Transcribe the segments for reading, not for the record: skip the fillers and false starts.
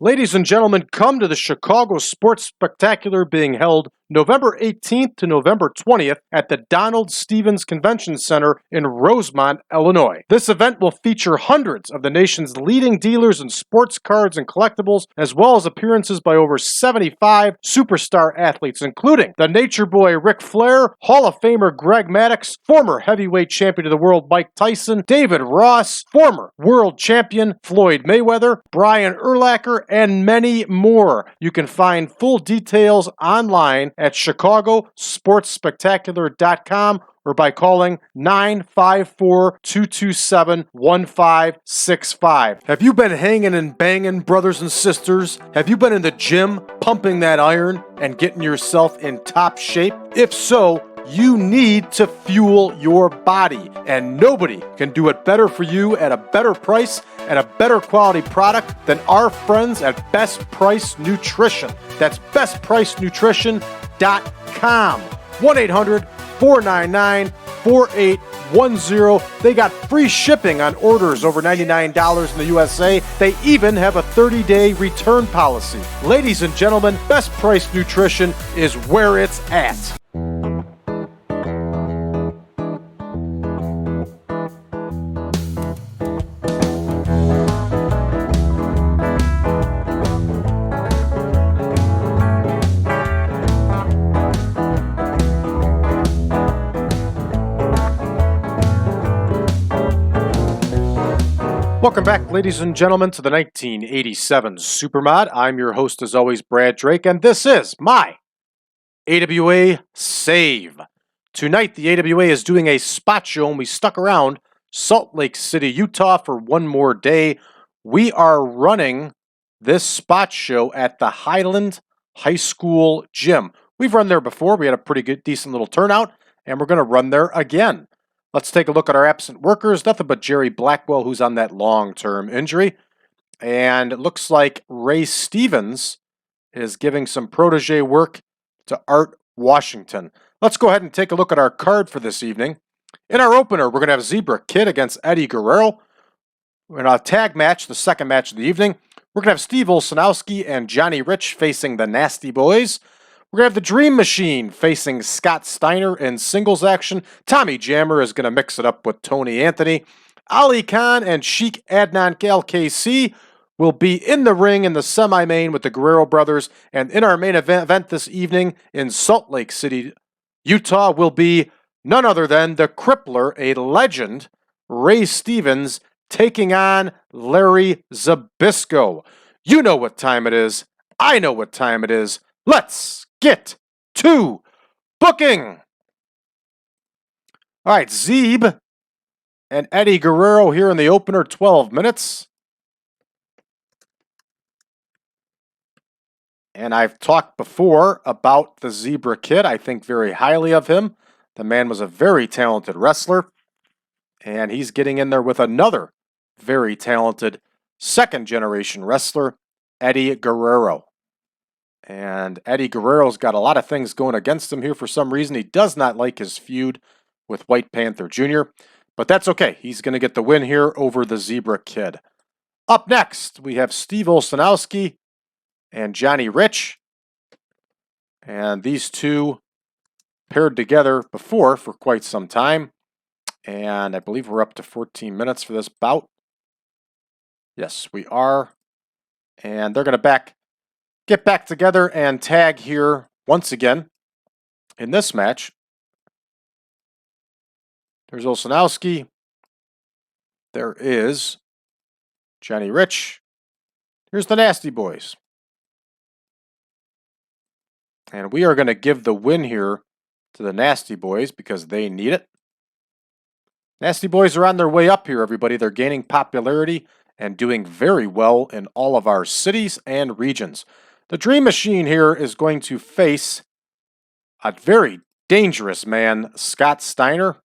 Ladies and gentlemen, come to the Chicago Sports Spectacular being held November 18th to November 20th at the Donald Stevens Convention Center in Rosemont, Illinois. This event will feature hundreds of the nation's leading dealers in sports cards and collectibles, as well as appearances by over 75 superstar athletes, including the Nature Boy Ric Flair, Hall of Famer Greg Maddux, former heavyweight champion of the world Mike Tyson, David Ross, former world champion Floyd Mayweather, Brian Urlacher, and many more. You can find full details online at chicagosportsspectacular.com or by calling 954-227-1565. Have you been hanging and banging, brothers and sisters? Have you been in the gym pumping that iron and getting yourself in top shape? If so, you need to fuel your body, and nobody can do it better for you at a better price and a better quality product than our friends at Best Price Nutrition. That's bestpricenutrition.com. 1-800-499-4810. They got free shipping on orders over $99 in the USA. They even have a 30-day return policy. Ladies and gentlemen, Best Price Nutrition is where it's at. Welcome back, ladies and gentlemen, to the 1987 Supermod. I'm your host, as always, Brad Drake, and this is my AWA Save. Tonight, the AWA is doing a spot show, and we stuck around Salt Lake City, Utah for one more day. We are running this spot show at the Highland High School Gym. We've run there before. We had a pretty good, decent little turnout, and we're going to run there again. Let's take a look at our absent workers. Nothing but Jerry Blackwell, who's on that long-term injury. And it looks like Ray Stevens is giving some protege work to Art Washington. Let's go ahead and take a look at our card for this evening. In our opener, we're going to have Zebra Kid against Eddie Guerrero. In a tag match, the second match of the evening, we're going to have Steve Olsonoski and Johnny Rich facing the Nasty Boys. We're going to have the Dream Machine facing Scott Steiner in singles action. Tommy Jammer is going to mix it up with Tony Anthony. Ali Khan and Sheik Adnan al-Kaissey will be in the ring in the semi-main with the Guerrero brothers. And in our main event this evening in Salt Lake City, Utah, will be none other than the Crippler, a legend, Ray Stevens, taking on Larry Zbyszko. You know what time it is. I know what time it is. Let's get to booking. All right, Zeb and Eddie Guerrero here in the opener, 12 minutes. And I've talked before about the Zebra Kid. I think very highly of him. The man was a very talented wrestler. And he's getting in there with another very talented second-generation wrestler, Eddie Guerrero. And Eddie Guerrero's got a lot of things going against him here for some reason. He does not like his feud with White Panther Jr., but that's okay. He's going to get the win here over the Zebra Kid. Up next, we have Steve Olsonoski and Johnny Rich. And these two paired together before for quite some time. And I believe we're up to 14 minutes for this bout. Yes, we are. And they're going to get back together and tag here once again in this match. There's Olsonoski. There is Johnny Rich. Here's the Nasty Boys. And we are going to give the win here to the Nasty Boys because they need it. Nasty Boys are on their way up here, everybody. They're gaining popularity and doing very well in all of our cities and regions. The Dream Machine here is going to face a very dangerous man, Scott Steiner.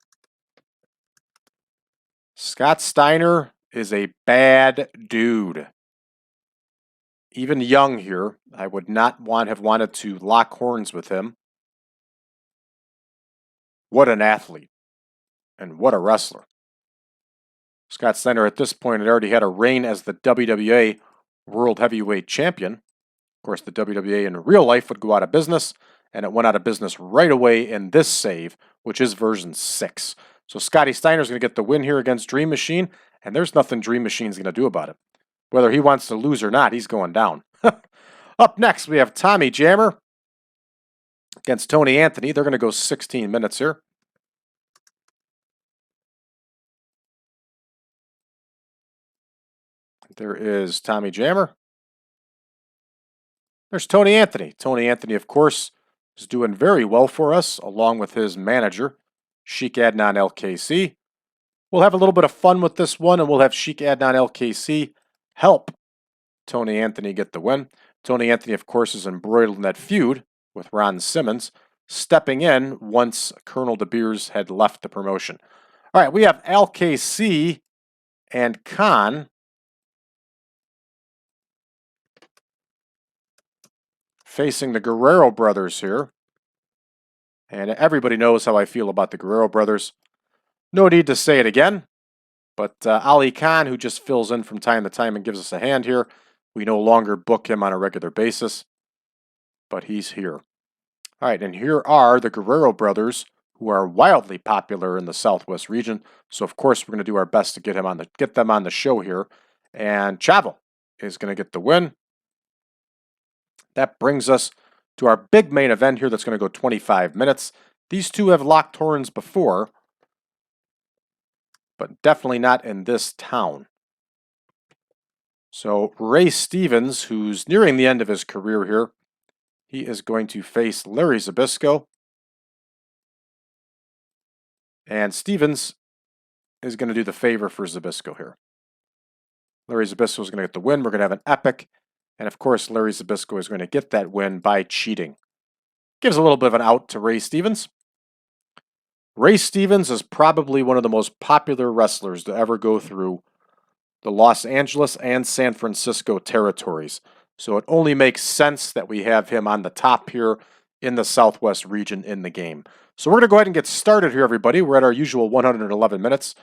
Scott Steiner is a bad dude. Even young here, I would not have wanted to lock horns with him. What an athlete. And what a wrestler. Scott Steiner at this point had already had a reign as the WWA World Heavyweight Champion. Of course, the WWA in real life would go out of business, and it went out of business right away in this save, which is version 6. So Scotty Steiner's going to get the win here against Dream Machine, and there's nothing Dream Machine's going to do about it. Whether he wants to lose or not, he's going down. Up next, we have Tommy Jammer against Tony Anthony. They're going to go 16 minutes here. There is Tommy Jammer. There's Tony Anthony. Tony Anthony, of course, is doing very well for us, along with his manager, Sheik Adnan al-Kaissey. We'll have a little bit of fun with this one, and we'll have Sheik Adnan al-Kaissey help Tony Anthony get the win. Tony Anthony, of course, is embroiled in that feud with Ron Simmons, stepping in once Colonel De Beers had left the promotion. All right, we have al-Kaissey and Khan facing the Guerrero brothers here. And everybody knows how I feel about the Guerrero brothers. No need to say it again. But Ali Khan, who just fills in from time to time and gives us a hand here, we no longer book him on a regular basis. But he's here. All right, and here are the Guerrero brothers, who are wildly popular in the Southwest region. So, of course, we're going to do our best to get them on the show here. And Chavo is going to get the win. That brings us to our big main event here that's going to go 25 minutes. These two have locked horns before, but definitely not in this town. So Ray Stevens, who's nearing the end of his career here, he is going to face Larry Zbyszko. And Stevens is going to do the favor for Zbyszko here. Larry Zbyszko is going to get the win. We're going to have an epic. And of course, Larry Zbyszko is going to get that win by cheating. Gives a little bit of an out to Ray Stevens. Ray Stevens is probably one of the most popular wrestlers to ever go through the Los Angeles and San Francisco territories. So it only makes sense that we have him on the top here in the Southwest region in the game. So we're going to go ahead and get started here, everybody. We're at our usual 111 minutes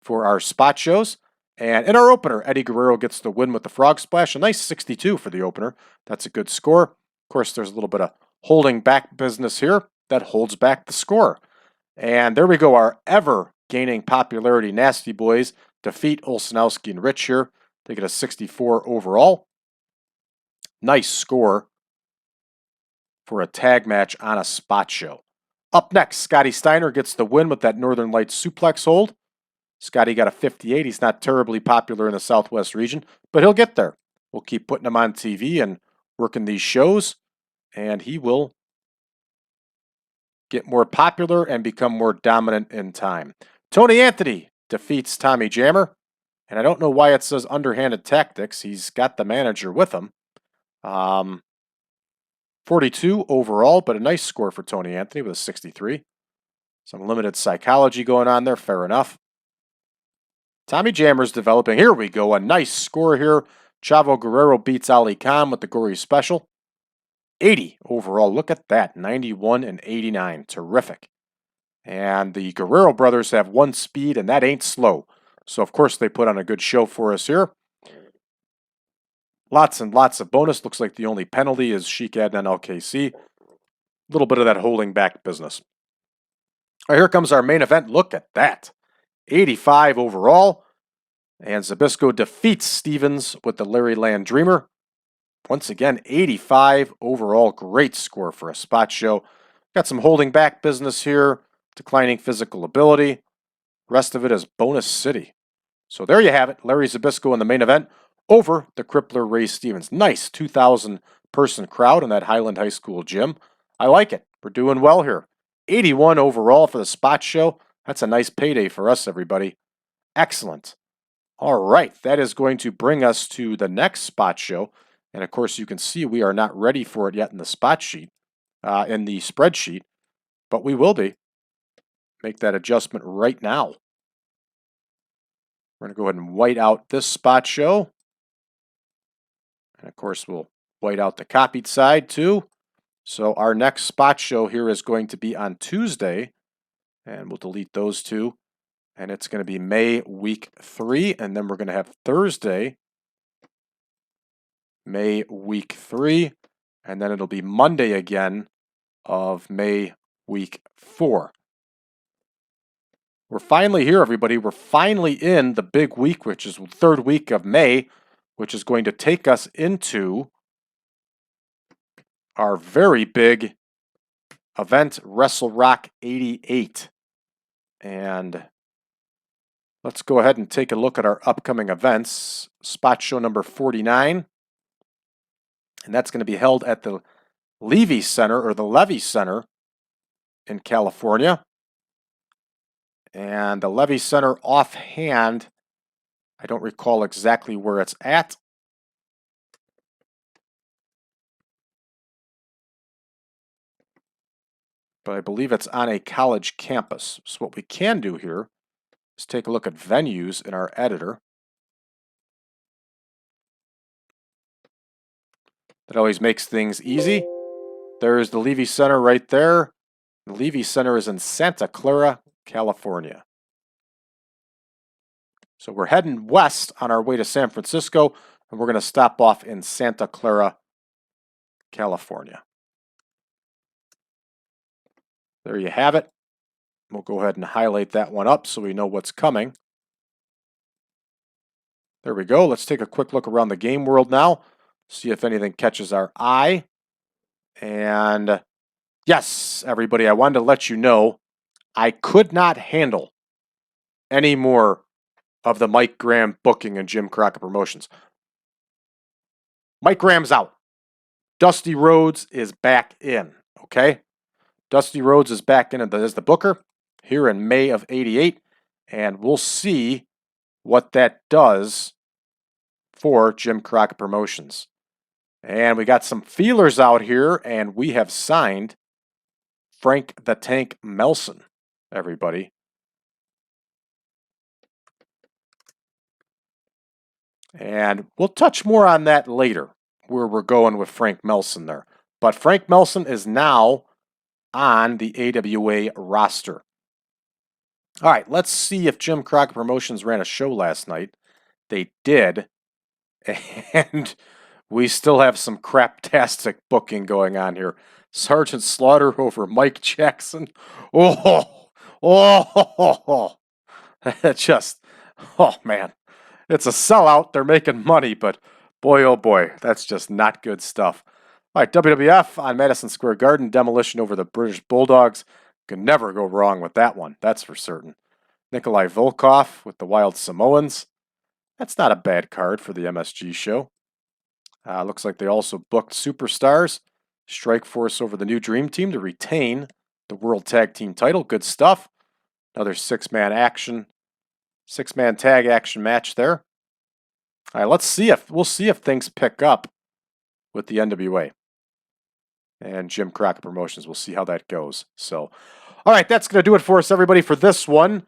for our spot shows. And in our opener, Eddie Guerrero gets the win with the frog splash. A nice 62 for the opener. That's a good score. Of course, there's a little bit of holding back business here that holds back the score. And there we go. Our ever gaining popularity Nasty Boys defeat Olsonoski and Rich here. They get a 64 overall. Nice score for a tag match on a spot show. Up next, Scotty Steiner gets the win with that Northern Lights suplex hold. Scotty got a 58. He's not terribly popular in the Southwest region, but he'll get there. We'll keep putting him on TV and working these shows, and he will get more popular and become more dominant in time. Tony Anthony defeats Tommy Jammer, and I don't know why it says underhanded tactics. He's got the manager with him. 42 overall, but a nice score for Tony Anthony with a 63. Some limited psychology going on there, fair enough. Tommy Jammer's developing. Here we go. A nice score here. Chavo Guerrero beats Ali Khan with the Gory Special. 80 overall. Look at that. 91 and 89. Terrific. And the Guerrero brothers have one speed, and that ain't slow. So, of course, they put on a good show for us here. Lots and lots of bonus. Looks like the only penalty is Sheik Adnan al-Kaissey. A little bit of that holding back business. All right, here comes our main event. Look at that. 85 overall. And Zbyszko defeats Stevens with the Larry Land Dreamer. Once again, 85 overall. Great score for a spot show. Got some holding back business here. Declining physical ability. Rest of it is bonus city. So there you have it. Larry Zbyszko in the main event over the crippler Ray Stevens. Nice 2,000 person crowd in that Highland High School gym. I like it. We're doing well here. 81 overall for the spot show. That's a nice payday for us, everybody. Excellent. All right, that is going to bring us to the next spot show. And of course, you can see we are not ready for it yet in the spot sheet, in the spreadsheet, but we will be. Make that adjustment right now. We're going to go ahead and white out this spot show. And of course, we'll white out the copied side too. So our next spot show here is going to be on Tuesday. And we'll delete those two. And it's going to be May week 3. And then we're going to have Thursday May week 3. And then it'll be Monday again of May week 4. We're finally here, everybody. We're finally in the big week, which is the 3rd week of May, which is going to take us into our very big event, Wrestle Rock 88. And let's go ahead and take a look at our upcoming events. Spot show number 49. And that's going to be held at the Levy Center, or the Levy Center in California. And the Levy Center offhand, I don't recall exactly where it's at. But I believe it's on a college campus. So what we can do here is take a look at venues in our editor. That always makes things easy. There's the Levy Center right there. The Levy Center is in Santa Clara, California. So we're heading west on our way to San Francisco, and we're going to stop off in Santa Clara, California. There you have it. We'll go ahead and highlight that one up so we know what's coming. There we go. Let's take a quick look around the game world now, see if anything catches our eye. And yes, everybody, I wanted to let you know I could not handle any more of the Mike Graham booking and Jim Crockett promotions. Mike Graham's out. Dusty Rhodes is back in, okay? Dusty Rhodes is back in as the booker here in May of 88, and we'll see what that does for Jim Crockett Promotions. And we got some feelers out here, and we have signed Frank the Tank Melson, everybody. And we'll touch more on that later, where we're going with Frank Melson there. But Frank Melson is now on the AWA roster. All right, let's see if Jim Crockett Promotions ran a show last night. They did. And we still have some craptastic booking going on here. Sergeant Slaughter over Mike Jackson. Just, oh man. It's a sellout. They're making money, but boy, oh boy, that's just not good stuff. All right, WWF on Madison Square Garden, demolition over the British Bulldogs. Can never go wrong with that one, that's for certain. Nikolai Volkov with the Wild Samoans. That's not a bad card for the MSG show. Looks like they also booked Superstars. Strike Force over the New Dream Team to retain the World Tag Team title. Good stuff. Another six-man tag action match there. All right, we'll see if things pick up with the NWA and Jim Crockett Promotions. We'll see how that goes. So, all right, that's going to do it for us, everybody, for this one.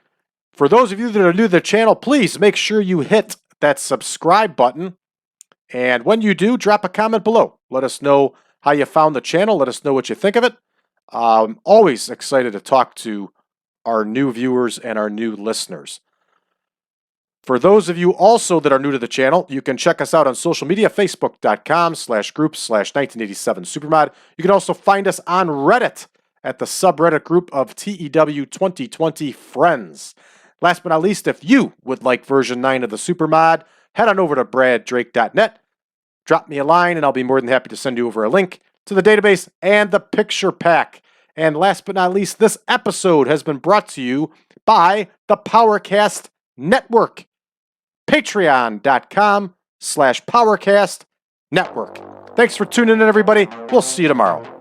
For those of you that are new to the channel, please make sure you hit that subscribe button. And when you do, drop a comment below. Let us know how you found the channel. Let us know what you think of it. I'm always excited to talk to our new viewers and our new listeners. For those of you also that are new to the channel, you can check us out on social media, facebook.com/group/1987supermod. You can also find us on Reddit at the subreddit group of TEW 2020 Friends. Last but not least, if you would like version 9 of the Supermod, head on over to braddrake.net, drop me a line, and I'll be more than happy to send you over a link to the database and the picture pack. And last but not least, this episode has been brought to you by the PowerCast Network. Patreon.com/PowerCast Network. Thanks for tuning in, everybody. We'll see you tomorrow.